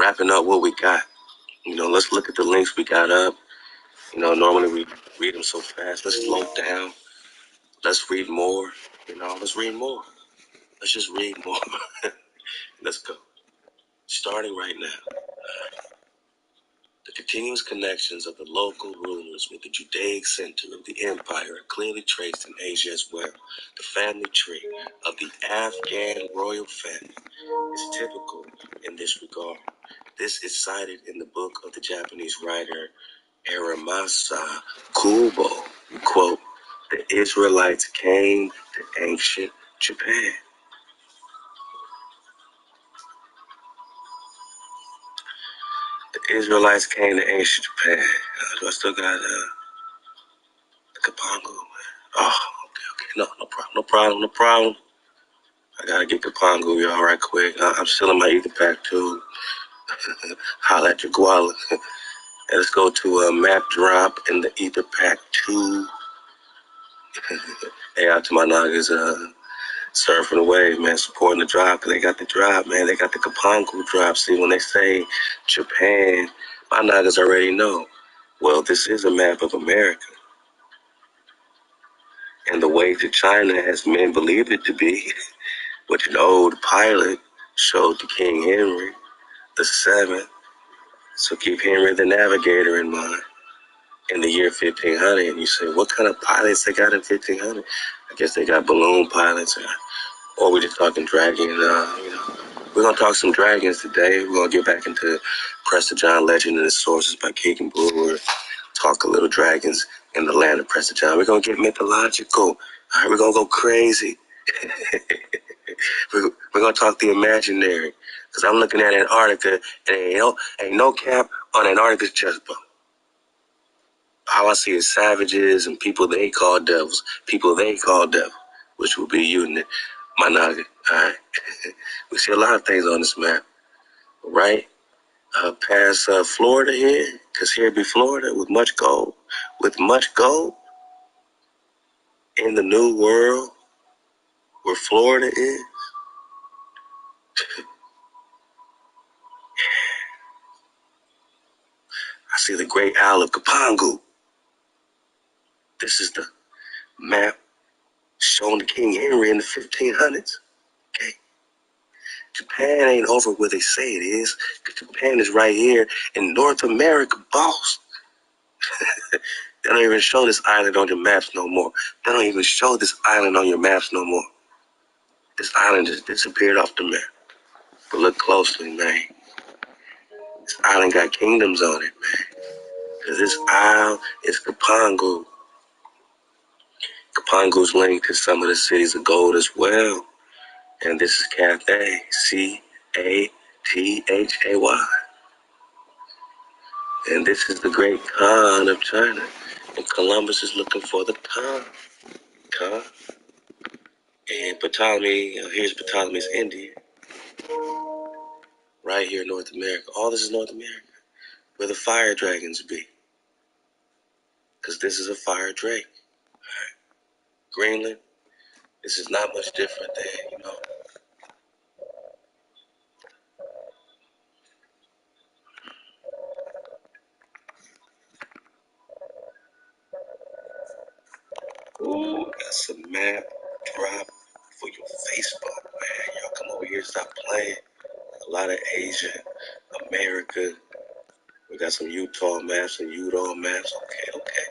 wrapping up what we got. Let's look at the links we got up. Normally we read them so fast. Let's slow down. Let's read more. Let's read more. Let's just read more. Let's go. Starting right now. The continuous connections of the local rulers with the Judaic center of the empire are clearly traced in Asia as well. The family tree of the Afghan royal family is typical in this regard. This is cited in the book of the Japanese writer Aramasa Kubo. Quote, the Israelites came to ancient Japan. The Israelites came to ancient Japan. Do I still got the Kapangu? Oh, okay. No problem. I gotta get Kapangu, y'all, right quick. I'm still in my ether pack, too. Holla at your guala. Let's go to a map drop in the ether pack, too. Hey, out to my niggas, surfing the wave, man, supporting the drop, because they got the drop, man. They got the Kapangu drop. See, when they say Japan, my niggas already know. Well, this is a map of America. And the way to China, as men believed it to be, which an old pilot showed to King Henry VII. So keep Henry the Navigator in mind. In the year 1500, and you say, what kind of pilots they got in 1500? I guess they got balloon pilots, or we're just talking dragon. We're gonna talk some dragons today. We're gonna get back into Prester John Legend and his sources by Keegan Brewer. Talk a little dragons in the land of Prester John. We're gonna get mythological. All right, we're gonna go crazy. we're gonna talk the imaginary, because I'm looking at Antarctica and ain't no cap on Antarctica's chest bump. All I see is savages and people they call devils. Which will be you and my naga. Alright. We see a lot of things on this map. Right? Past Florida here, because here be Florida with much gold. With much gold in the new world where Florida is. I see the Great Owl of Kapangu. This is the map shown to King Henry in the 1500s. Okay. Japan ain't over where they say it is. Japan is right here in North America, boss. They don't even show this island on your maps no more. They don't even show this island on your maps no more. This island just disappeared off the map. But look closely, man. This island got kingdoms on it, man. Because this isle is Kapangu. Kapangu's linked to some of the cities of gold as well. And this is Cathay, Cathay. And this is the great Khan of China. And Columbus is looking for the Khan. And Ptolemy, here's Ptolemy's India. Right here in North America. All this is North America. Where the fire dragons be. Because this is a fire drake. Right. Greenland, this is not much different than, Ooh, got some map drop for your Facebook, man. Y'all come over here, stop playing. A lot of Asia, America. We got some Utah maps and Utah maps. Okay.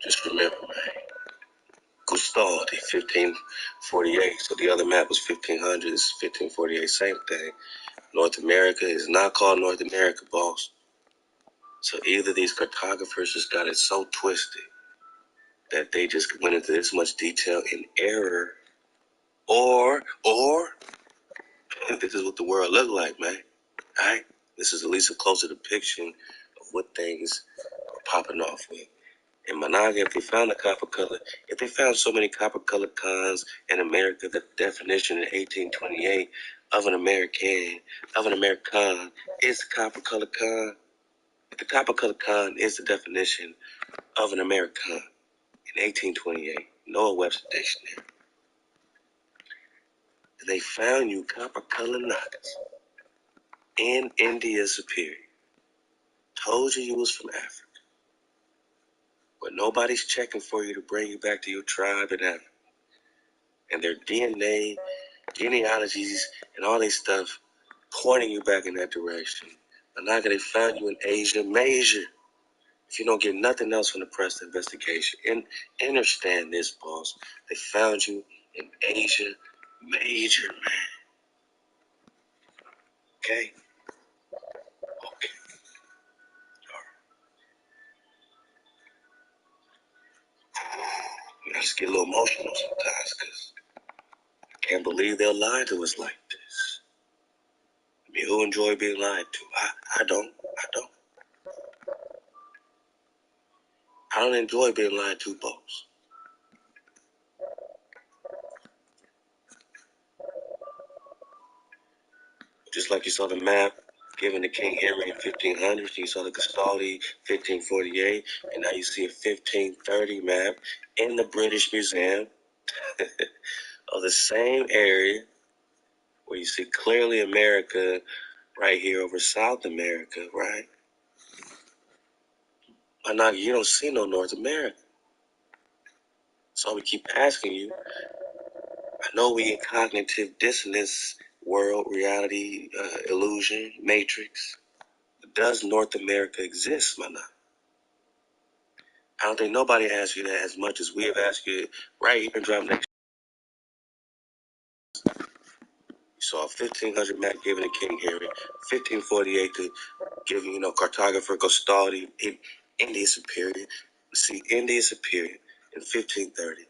Just remember, man. Gustavus, 1548. So the other map was 1500. This is 1548. Same thing. North America is not called North America, boss. So either these cartographers just got it so twisted that they just went into this much detail in error, or this is what the world look like, man. All right? This is at least a closer depiction of what things are popping off with. In Managa, if they found a copper color, if they found so many copper colored cons in America, the definition in 1828 of an American is a copper colored con. The Copper-colored Khan is the definition of an American in 1828, Noah Webster Dictionary. And they found you copper-colored nuggets in India Superior. Told you was from Africa. But nobody's checking for you to bring you back to your tribe in Africa. And their DNA, genealogies, and all this stuff pointing you back in that direction. Anaka, they found you in Asia Major. If you don't get nothing else from the press investigation, and understand this, boss. They found you in Asia Major, man. Okay? Okay. I just get a little emotional sometimes because I can't believe they'll lie to us like this. I mean, who enjoy being lied to? I don't. I don't enjoy being lied to, boss. Just like you saw the map given to King Henry in 1500, you saw the Gestalt 1548, and now you see a 1530 map in the British Museum of the same area where you see clearly America right here over South America, right? But now you don't see no North America. So we keep asking you. I know we in cognitive dissonance world, reality, illusion, matrix. Does North America exist, man? I don't think nobody asked you that as much as we have asked you right here in Drop Next. You saw a 1500 map given to King Henry, 1548 to giving, cartographer Gostaldi in India Superior. See, India Superior in 1530.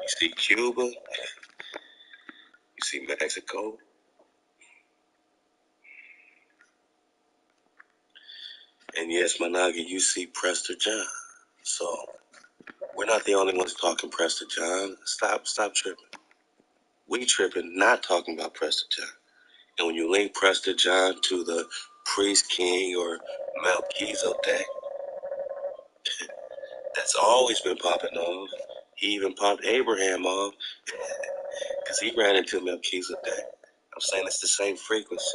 You see Cuba, you see Mexico. And yes, Managi, you see Prester John. So we're not the only ones talking Prester John. Stop tripping. We tripping, not talking about Prester John. And when you link Prester John to the priest king or Melchizedek, that's always been popping off. He even popped Abraham off because he ran into Melchizedek. I'm saying it's the same frequency.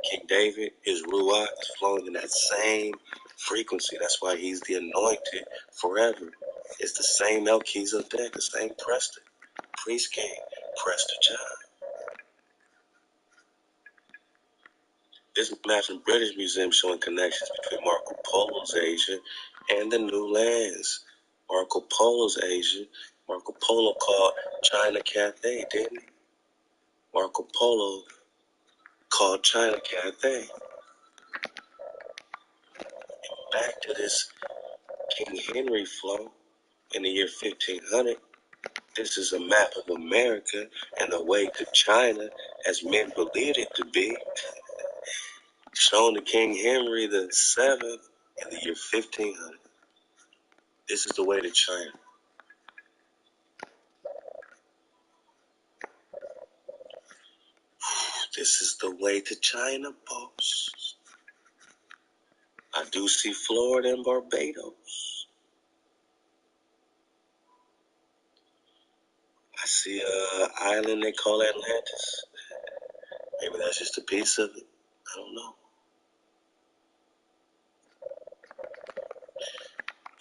King David, his Ruach is flowing in that same frequency. That's why he's the anointed forever. It's the same Melchizedek, the same Preston, priest king, Prester John. This map's in British Museum showing connections between Marco Polo's Asia and the New Lands. Marco Polo's Asia, Marco Polo called China Cathay, didn't he? Marco Polo called China Cathay. Back to this King Henry flow in the year 1500. This is a map of America and the way to China as men believed it to be, shown to King Henry the Seventh in the year 1500. This is the way to China. This is the way to China, boss. I do see Florida and Barbados. I see an island they call Atlantis. Maybe that's just a piece of it. I don't know.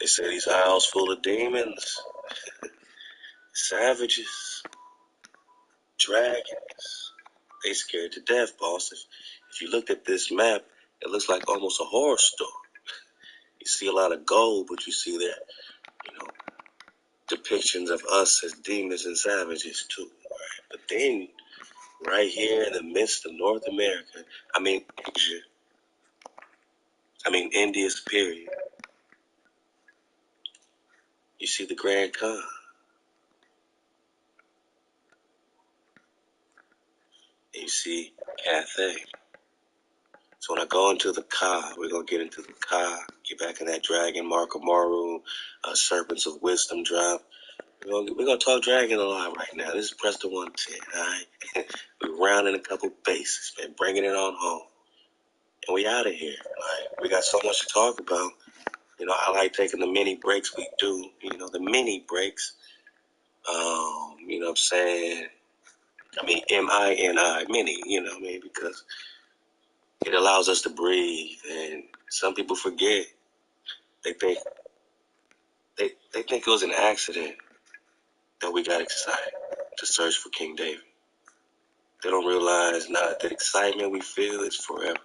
They say these isles full of demons, savages, dragons. They scared to death, boss. If you looked at this map, it looks like almost a horror story. You see a lot of gold, but you see there, depictions of us as demons and savages too. Right? But then, right here in the midst of North America, Asia, India Superior, you see the Grand Khan. And you see Cathay. So when I go into the Ka, we're going to get into the Ka, get back in that dragon, Mark of Maru, Serpents of Wisdom drop. We're gonna talk Dragon a lot right now. This is Preston 110, alright? We're rounding a couple bases, man, bringing it on home. And we out of here. Like, we got so much to talk about. I like taking the mini breaks we do, the mini breaks. You know what I'm saying? I mean, MINI, mini, what I mean? Because it allows us to breathe. And some people forget. They think it was an accident that we got excited to search for King David. They don't realize now that excitement we feel is forever.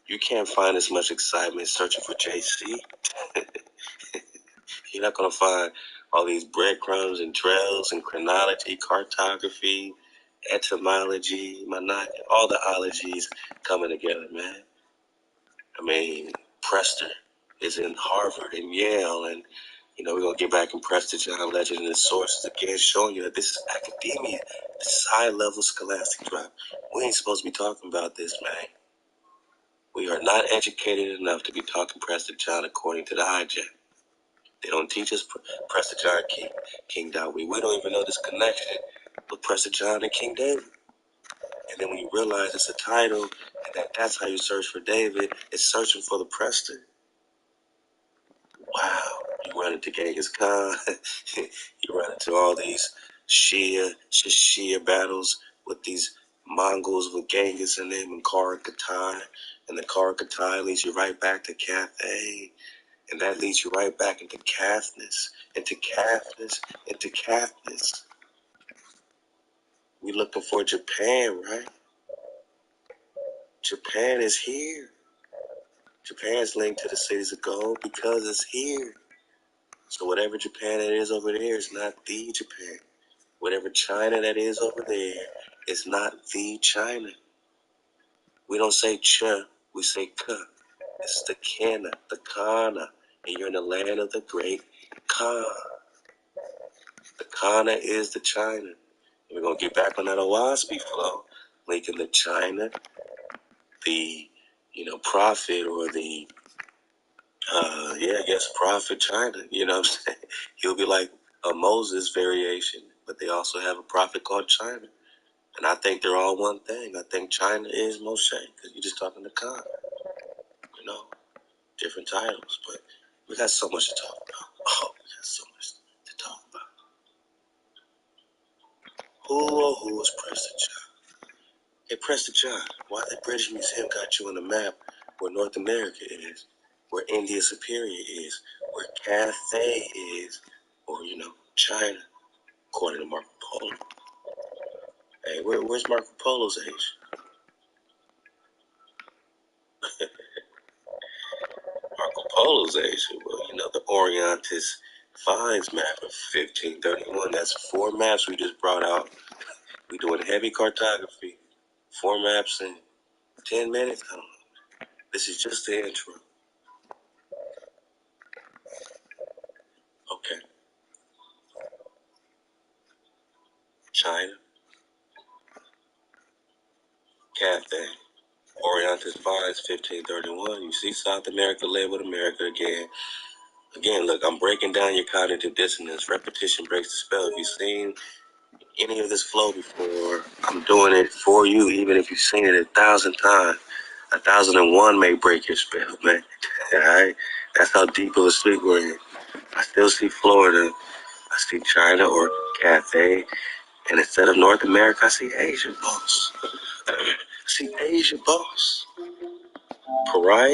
You can't find as much excitement searching for JC. You're not going to find all these breadcrumbs and trails and chronology, cartography, etymology, all the ologies coming together, man. I mean, Prester is in Harvard and Yale, and we're going to get back and Prester John Legend and the sources again, showing you that this is academia. This is high-level scholastic drive. We ain't supposed to be talking about this, man. We are not educated enough to be talking Prester John according to the hijack. They don't teach us Prester John King David. We don't even know this connection with Prester John and King David. And then when you realize it's a title and that's how you search for David, it's searching for the Prester. Wow. You run into Genghis Khan. You run into all these Shia battles with these Mongols with Genghis in them and Kara Katai. And the Kara Katai leads you right back to Cathay. And that leads you right back into Cathnis, into Cathnis, into Cathnis. We looking for Japan, right? Japan is here. Japan's linked to the cities of gold because it's here. So whatever Japan that is over there is not the Japan. Whatever China that is over there is not the China. We don't say ch, we say ka. It's the Kana, the Kana. And you're in the land of the great Khan. The Kana is the China. We're going to get back on that Owaspy flow, linking the China, the, prophet, or the, prophet China. You know what I'm saying? He'll be like a Moses variation, but they also have a prophet called China. And I think they're all one thing. I think China is Moshe, because you're just talking to Khan. Different titles, but we got so much to talk about. Oh, we got so much to talk about. Who was Preston John? Hey, Preston John, why the British Museum got you on the map where North America is, where India Superior is, where Cathay is, or, China, according to Marco Polo. Hey, where's Marco Polo's age? Marco Polo's age, well, the Orientis finds map of 1531. That's 4 maps we just brought out. We doing heavy cartography, 4 maps in 10 minutes. I don't know. This is just the intro. Okay. China, Cathay, Orientis finds 1531. You see South America led with America again. Again, look, I'm breaking down your cognitive dissonance. Repetition breaks the spell. If you've seen any of this flow before, I'm doing it for you, even if you've seen it 1,000 times. 1,001 may break your spell, man. Alright? That's how deep of a sleep we're in. I still see Florida. I see China or Cathay. And instead of North America, I see Asia, boss. I see Asia, boss. Pariah.